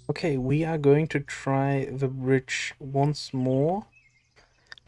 Okay, we are going to try the bridge once more.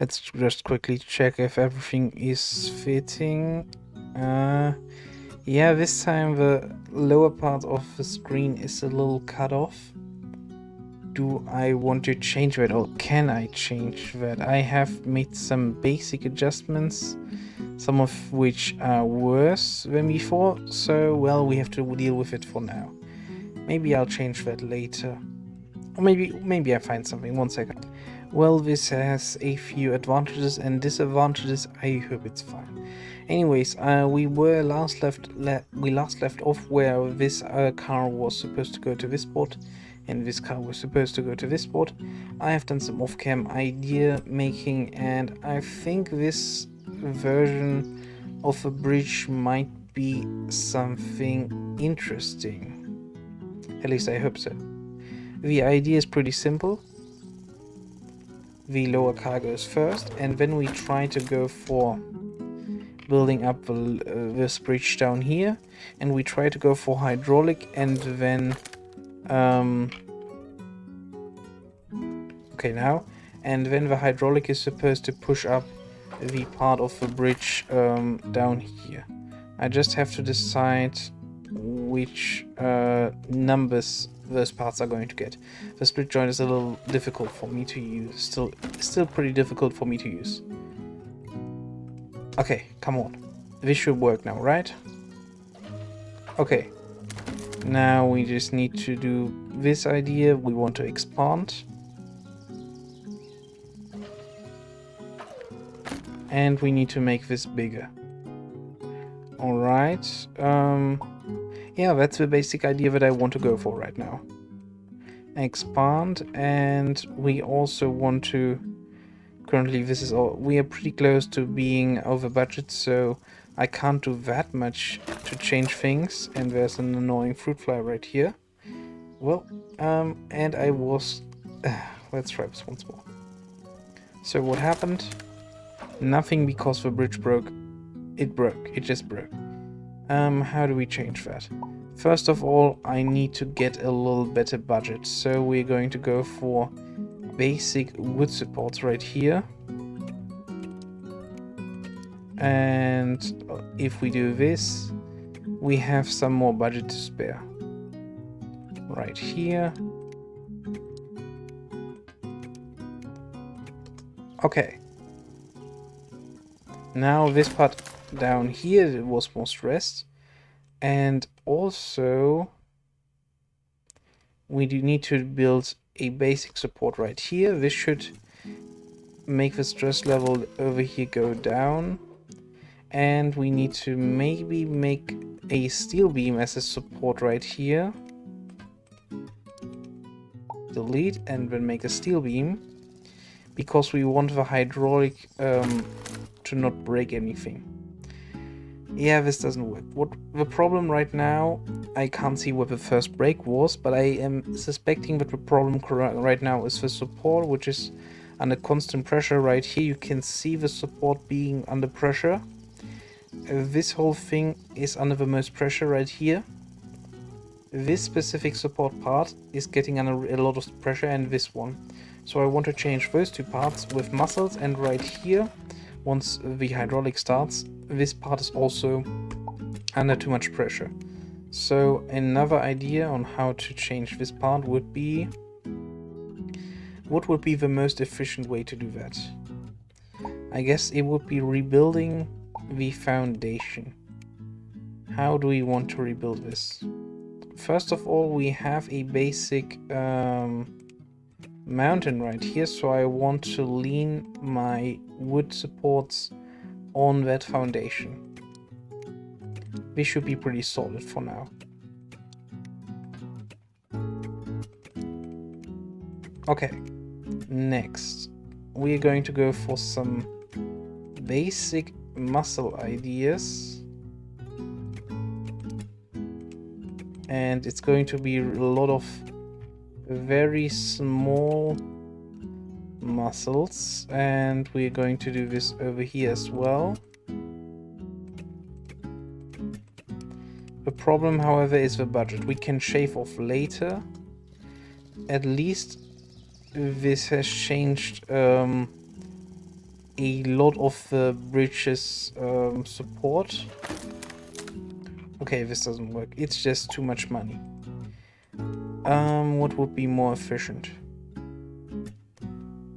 Let's just quickly check if everything is fitting. Yeah, this time the lower part of the screen is a little cut off. Do I want to change that, or can I change that? I have made some basic adjustments, some of which are worse than before, so well, we have to deal with it for now. Maybe I'll change that later. Or maybe I find something. 1 second. Well, this has a few advantages and disadvantages. I hope it's fine. Anyways, we last left off where this car was supposed to go to this spot, and this car was supposed to go to this spot. I have done some off-cam idea making, and I think this version of a bridge might be something interesting. At least I hope so. The idea is pretty simple. The lower car goes first, and then we try to go for building up this bridge down here, and we try to go for hydraulic, and then and then the hydraulic is supposed to push up the part of the bridge down here. I just have to decide which numbers those parts are going to get. The split joint is a little difficult for me to use. Still pretty difficult for me to use. Okay, come on. This should work now, right? Okay. Now we just need to do this idea. We want to expand. And we need to make this bigger. Alright. Yeah, that's the basic idea that I want to go for right now. Expand, and we also want to... Currently, we are pretty close to being over budget, so I can't do that much to change things, and there's an annoying fruit fly right here. Well, and I was... let's try this once more. So what happened? Nothing, because the bridge broke. It broke. It just broke. How do we change that? First of all, I need to get a little better budget, so we're going to go for basic wood supports right here. And if we do this, we have some more budget to spare. Right here. Okay. Now this part down here was more stressed. And also, we do need to build a basic support right here. This should make the stress level over here go down. And we need to maybe make a steel beam as a support right here. Delete, and then make a steel beam. Because we want the hydraulic to not break anything. Yeah, this doesn't work. What the problem right now, I can't see what the first break was, but I am suspecting that the problem right now is the support, which is under constant pressure right here. You can see the support being under pressure. This whole thing is under the most pressure right here. This specific support part is getting under a lot of pressure, and this one. So I want to change those two parts with muscles, and right here, once the hydraulic starts, this part is also under too much pressure. So another idea on how to change this part would be... What would be the most efficient way to do that? I guess it would be rebuilding the foundation. How do we want to rebuild this? First of all, we have a basic mountain right here, so I want to lean my wood supports on that foundation. This should be pretty solid for now. Okay, next we are going to go for some basic muscle ideas, and it's going to be a lot of very small muscles, and we're going to do this over here as well. The problem, however, is the budget. We can shave off later, at least this has changed a lot of the bridge's support. Okay, this doesn't work. It's just too much money. What would be more efficient?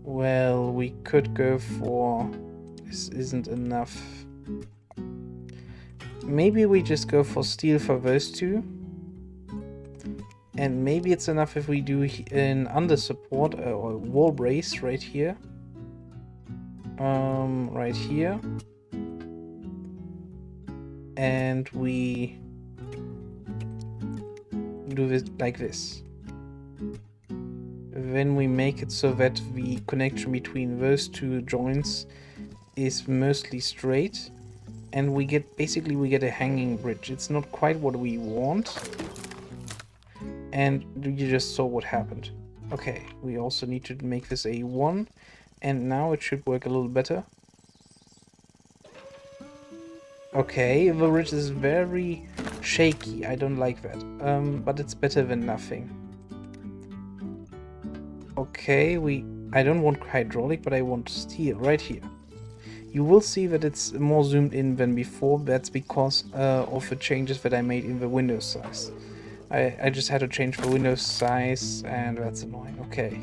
Well, we could go for... This isn't enough. Maybe we just go for steel for those two. And maybe it's enough if we do an under support or wall brace right here. Right here. And we do this like this. Then we make it so that the connection between those two joints is mostly straight, and we get a hanging bridge. It's not quite what we want, and you just saw what happened. Okay, we also need to make this a 1, and now it should work a little better. Okay, the bridge is very shaky. I don't like that, but it's better than nothing. Okay, I don't want hydraulic, but I want steel right here. You will see that it's more zoomed in than before. That's because of the changes that I made in the window size. I just had to change the window size, and that's annoying. Okay,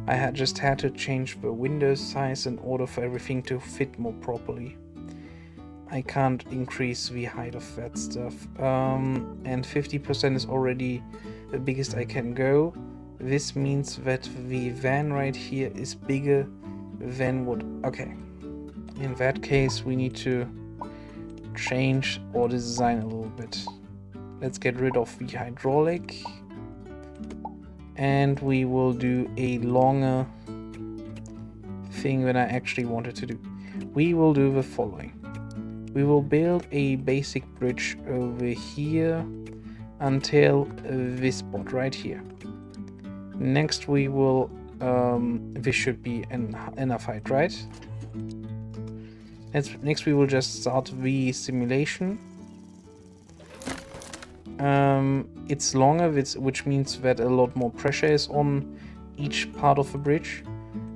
I just had to change the window size in order for everything to fit more properly. I can't increase the height of that stuff. And 50% is already the biggest I can go. This means that the van right here is bigger than what... Okay. In that case, we need to change our design a little bit. Let's get rid of the hydraulic. And we will do a longer thing than I actually wanted to do. We will do the following. We will build a basic bridge over here until this spot right here. Next we will, this should be enough height, right? Next we will just start the simulation. It's longer, which means that a lot more pressure is on each part of the bridge.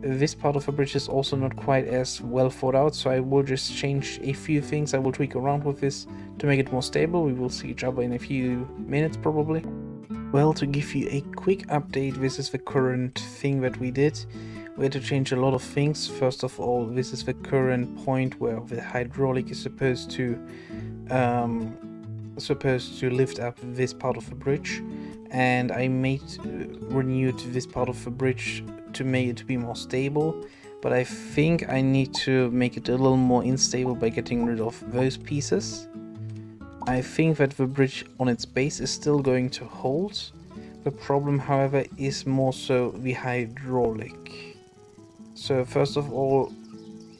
This part of the bridge is also not quite as well thought out, so I will just change a few things. I will tweak around with this to make it more stable. We will see each other in a few minutes probably. Well, to give you a quick update, this is the current thing that we did. We had to change a lot of things. First of all, this is the current point where the hydraulic is supposed to lift up this part of the bridge, and I renewed this part of the bridge to make it to be more stable, but I think I need to make it a little more unstable by getting rid of those pieces. I think that the bridge on its base is still going to hold. The problem, however, is more so the hydraulic. So first of all,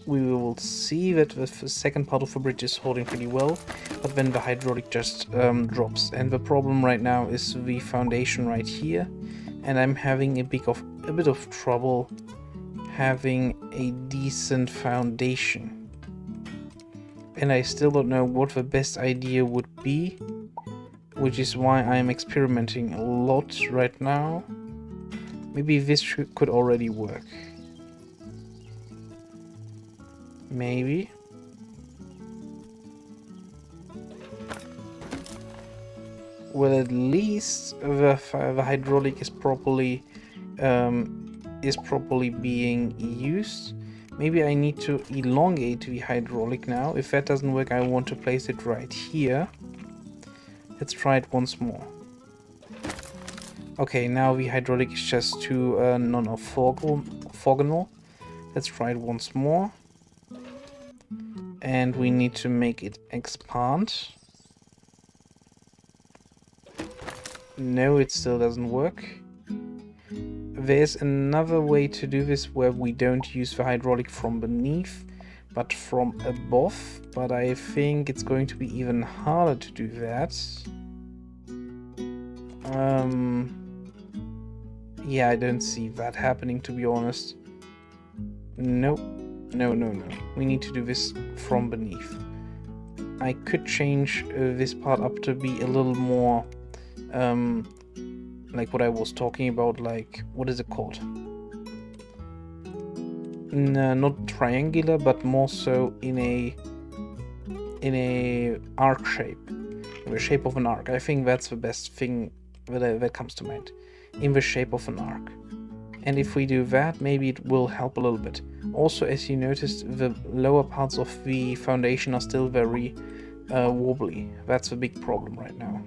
we will see that the second part of the bridge is holding pretty well, but then the hydraulic just drops. And the problem right now is the foundation right here, and I'm having a bit of trouble having a decent foundation. And I still don't know what the best idea would be, which is why I'm experimenting a lot right now. Maybe this could already work. Maybe. Well, at least the hydraulic is properly being used. Maybe I need to elongate the hydraulic now. If that doesn't work, I want to place it right here. Let's try it once more. Okay, now the hydraulic is just too non-orthogonal. Let's try it once more. And we need to make it expand. No, it still doesn't work. There's another way to do this where we don't use the hydraulic from beneath, but from above. But I think it's going to be even harder to do that. Yeah, I don't see that happening, to be honest. Nope. No. We need to do this from beneath. I could change this part up to be a little more like what I was talking about, like, what is it called? Not triangular, but more so in a arc shape, in the shape of an arc. I think that's the best thing that comes to mind, in the shape of an arc. And if we do that, maybe it will help a little bit. Also, as you noticed, the lower parts of the foundation are still very wobbly. That's the big problem right now.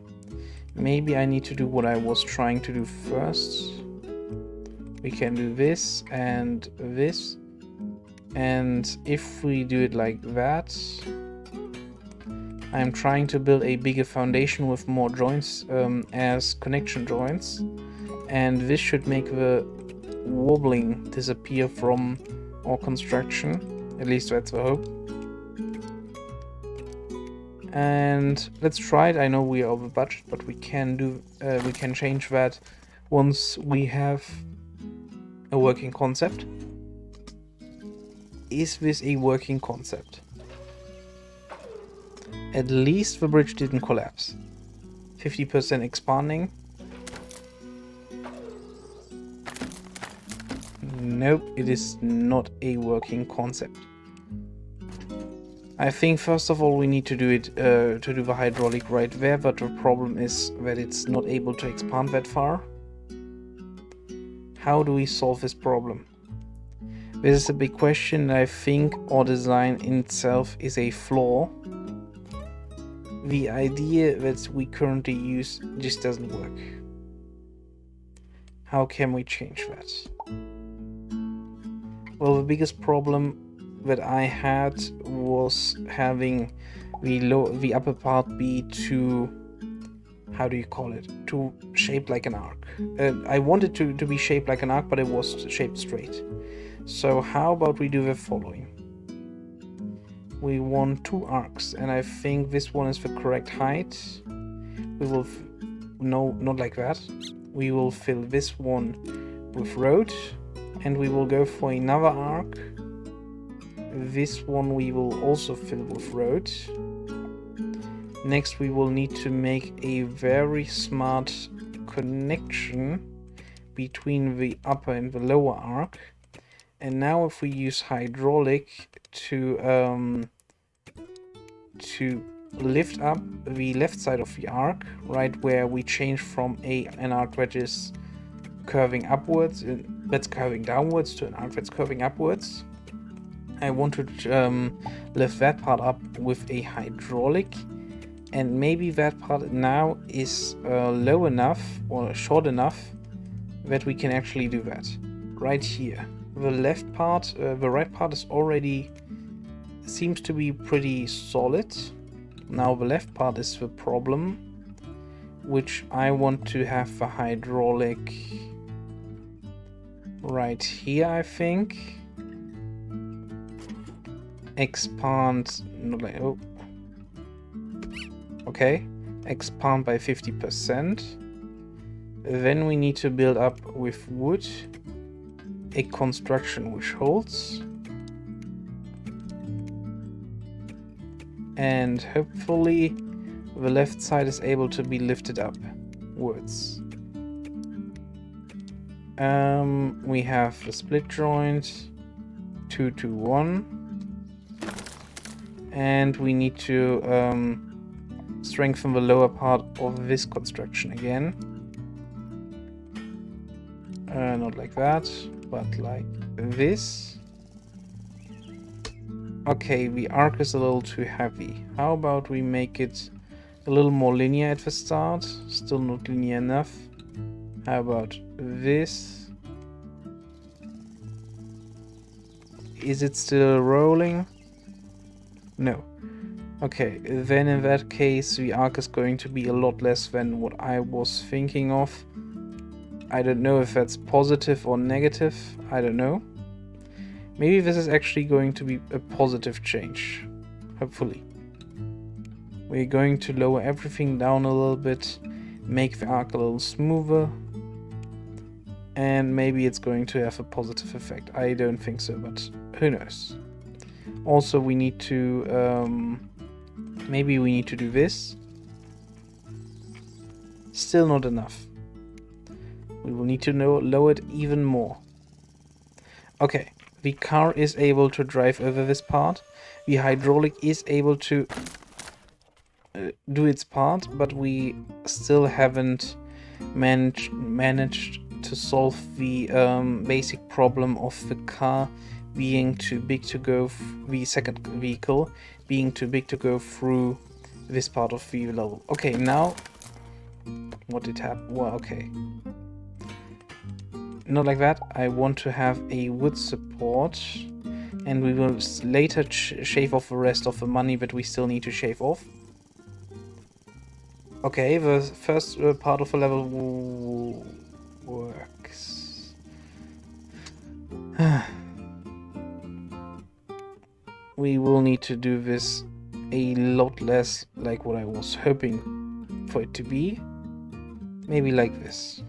Maybe I need to do what I was trying to do first. We can do this and this. And if we do it like that, I'm trying to build a bigger foundation with more joints as connection joints. And this should make the wobbling disappear from our construction. At least that's the hope. And let's try it. I know we are over budget, but we can change that once we have a working concept. Is this a working concept? At least the bridge didn't collapse. 50% expanding. Nope, it is not a working concept. I think first of all we need to do it to do the hydraulic right there, but the problem is that it's not able to expand that far. How do we solve this problem? This is a big question. I think our design in itself is a flaw. The idea that we currently use just doesn't work. How can we change that? Well, the biggest problem that I had was having the upper part be too, how do you call it, too shaped like an arc. I wanted to be shaped like an arc, but it was shaped straight. So how about we do the following? We want 2 arcs, and I think this one is the correct height. We will, no, not like that. We will fill this one with road, and we will go for another arc. This one we will also fill with road. Next we will need to make a very smart connection between the upper and the lower arc. And now if we use hydraulic to lift up the left side of the arc, right where we change from an arc that is curving upwards, that's curving downwards, to an arc that's curving upwards, I want to lift that part up with a hydraulic, and maybe that part now is low enough or short enough that we can actually do that. Right here. The left part, the right part is already, seems to be pretty solid. Now the left part is the problem, which I want to have the hydraulic right here, I think. Expand, not like, oh. Okay, expand by 50%. Then we need to build up with wood a construction which holds. And hopefully the left side is able to be lifted upwards. We have the split joint 2 to 1. And we need to strengthen the lower part of this construction again. Not like that, but like this. Okay, the arc is a little too heavy. How about we make it a little more linear at the start? Still not linear enough. How about this? Is it still rolling? No. Okay, then in that case the arc is going to be a lot less than what I was thinking of. I don't know if that's positive or negative, I don't know. Maybe this is actually going to be a positive change, hopefully. We're going to lower everything down a little bit, make the arc a little smoother, and maybe it's going to have a positive effect. I don't think so, but who knows. Also we need to, maybe we need to do this. Still not enough. We will need to lower it even more. Okay, the car is able to drive over this part. The hydraulic is able to do its part, but we still haven't managed to solve the basic problem of the car being too big to go, the second vehicle being too big to go through this part of the level. Okay, now what did happen? Well, okay, not like that. I want to have a wood support, and we will later shave off the rest of the money that we still need to shave off. Okay, the first part of the level works. We will need to do this a lot less like what I was hoping for it to be. Maybe like this.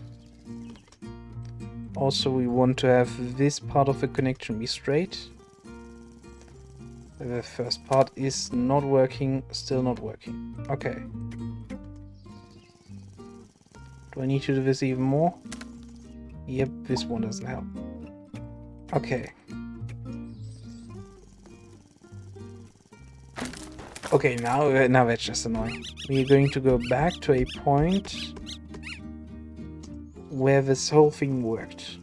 Also, we want to have this part of the connection be straight. The first part is not working, still not working. Okay. Do I need to do this even more? Yep, this one doesn't help. Okay. Okay, now that's just annoying. We're going to go back to a point where this whole thing worked.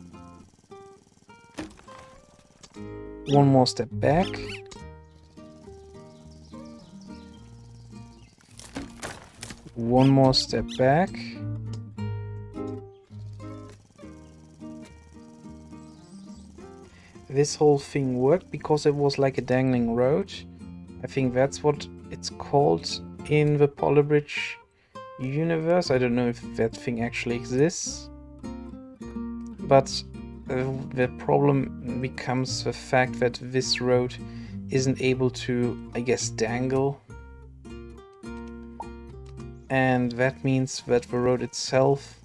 One more step back. One more step back. This whole thing worked because it was like a dangling road. I think that's what it's called in the Polybridge universe. I don't know if that thing actually exists. But the problem becomes the fact that this road isn't able to, I guess, dangle. And that means that the road itself,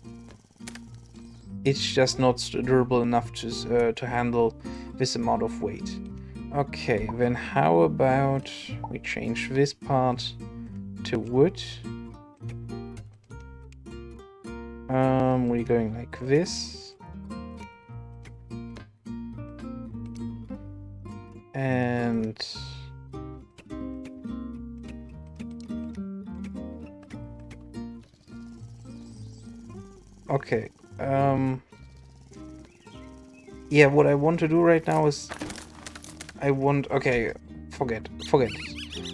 it's just not durable enough to handle this amount of weight. Okay, then how about we change this part to wood? We're going like this. And okay, yeah, what I want to do right now is okay, forget it.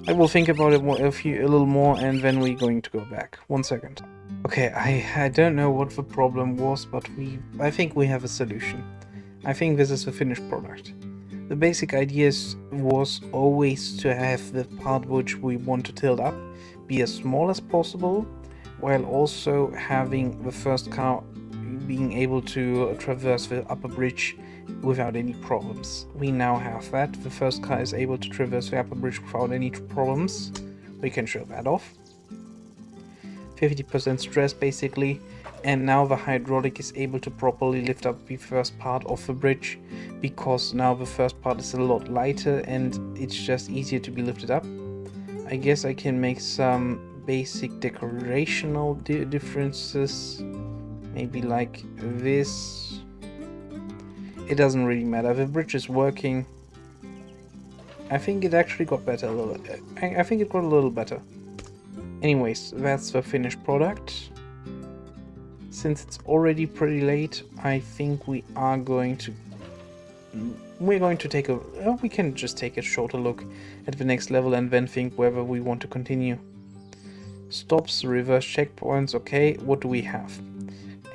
I will think about it a little more, and then we're going to go back. 1 second. Okay, I don't know what the problem was, but I think we have a solution. I think this is the finished product. The basic idea was always to have the part which we want to tilt up be as small as possible, while also having the first car being able to traverse the upper bridge without any problems. We now have that. The first car is able to traverse the upper bridge without any problems. We can show that off. 50% stress basically, and now the hydraulic is able to properly lift up the first part of the bridge, because now the first part is a lot lighter and it's just easier to be lifted up. I guess I can make some basic decorational differences, maybe like this. It doesn't really matter, the bridge is working. I think it actually got better a little. I think it got a little better. Anyways, that's the finished product. Since it's already pretty late, I think we're going to take a we can just take a shorter look at the next level and then think whether we want to continue. Stops, reverse checkpoints. Okay, what do we have?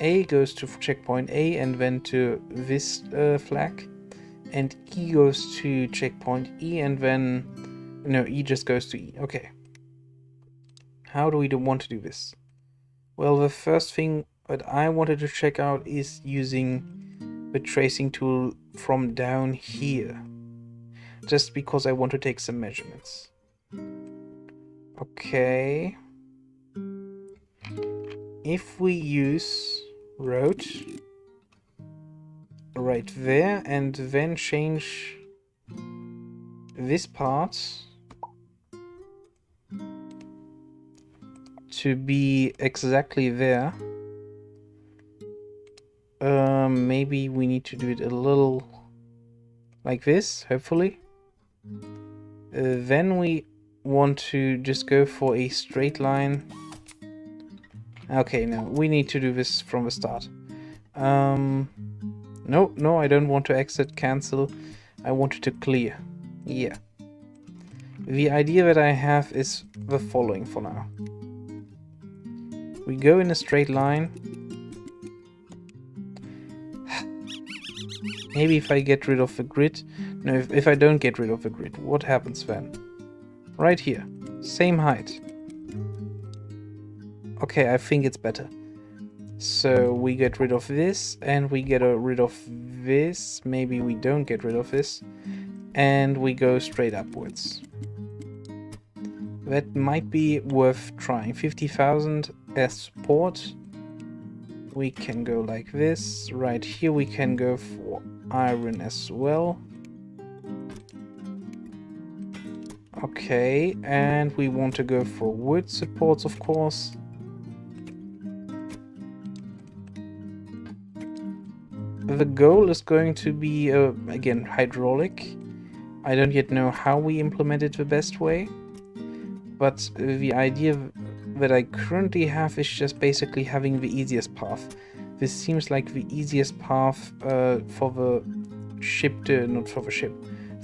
A goes to checkpoint A and then to this flag, and E goes to checkpoint E and then no, E just goes to E. Okay. How do we want to do this? Well, the first thing that I wanted to check out is using the tracing tool from down here, just because I want to take some measurements. Okay. If we use road right there and then change this part to be exactly there, maybe we need to do it a little like this, hopefully. Then we want to just go for a straight line. Okay, no, we need to do this from the start. No, I don't want to exit, cancel. I wanted to clear. Yeah. The idea that I have is the following for now. We go in a straight line. Maybe if I get rid of the grid. No, if I don't get rid of the grid, what happens then? Right here. Same height. Okay, I think it's better. So we get rid of this, and we get rid of this. Maybe we don't get rid of this. And we go straight upwards. That might be worth trying. 50,000 as support. We can go like this. Right here we can go for iron as well. Okay, and we want to go for wood supports, of course. The goal is going to be, again, hydraulic. I don't yet know how we implement it the best way. But the idea that I currently have is just basically having the easiest path. This seems like the easiest path for the ship to, not for the ship,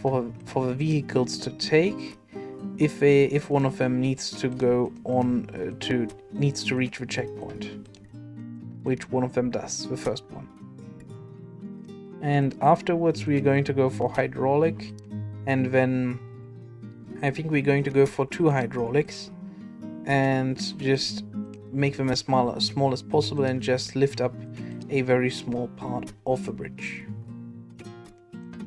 for the vehicles to take. If one of them needs to go on needs to reach the checkpoint, which one of them does, the first one. And afterwards we're going to go for hydraulic, and then I think we're going to go for 2 hydraulics and just make them as small as possible and just lift up a very small part of the bridge.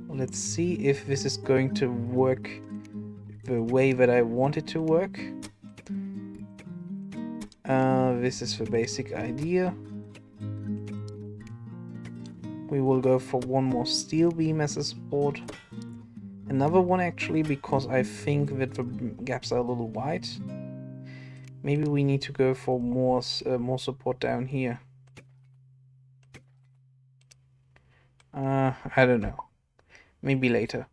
Let's see if this is going to work the way that I want it to work. This is the basic idea. We will go for one more steel beam as a support. Another one actually, because I think that the gaps are a little wide. Maybe we need to go for more support down here. I don't know. Maybe later.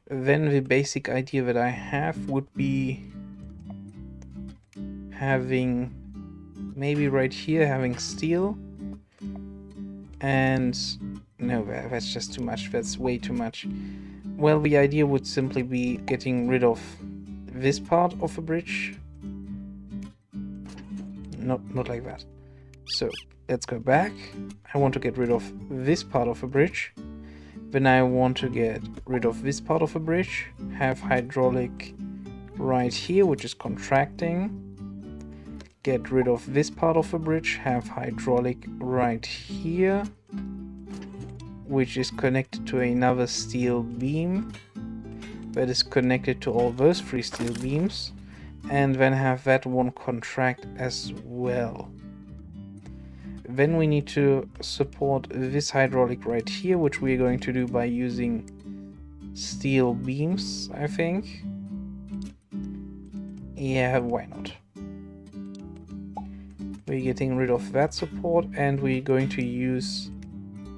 Then the basic idea that I have would be having maybe right here having steel, and no, that's just too much. That's way too much. Well, the idea would simply be getting rid of this part of the bridge. Not like that. So let's go back. I want to get rid of this part of the bridge. Then I want to get rid of this part of the bridge. Have hydraulic right here, which is contracting. Get rid of this part of the bridge. Have hydraulic right here, which is connected to another steel beam that is connected to all those 3 steel beams, and then have that one contract as well. Then we need to support this hydraulic right here, which we're going to do by using steel beams, I think. Yeah, why not? We're getting rid of that support, and we're going to use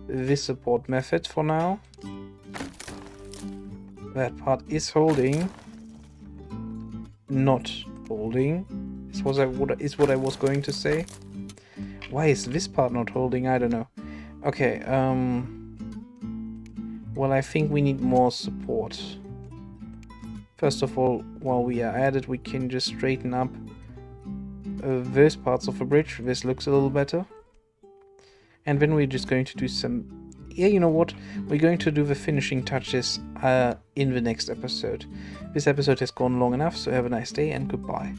this support method for now. That part is holding. Not holding is what I was going to say. Why is this part not holding? I don't know. Okay, well, I think we need more support. First of all, while we are at it, we can just straighten up those parts of the bridge. This looks a little better. And then we're just going to do some... Yeah, you know what? We're going to do the finishing touches in the next episode. This episode has gone long enough, so have a nice day and goodbye.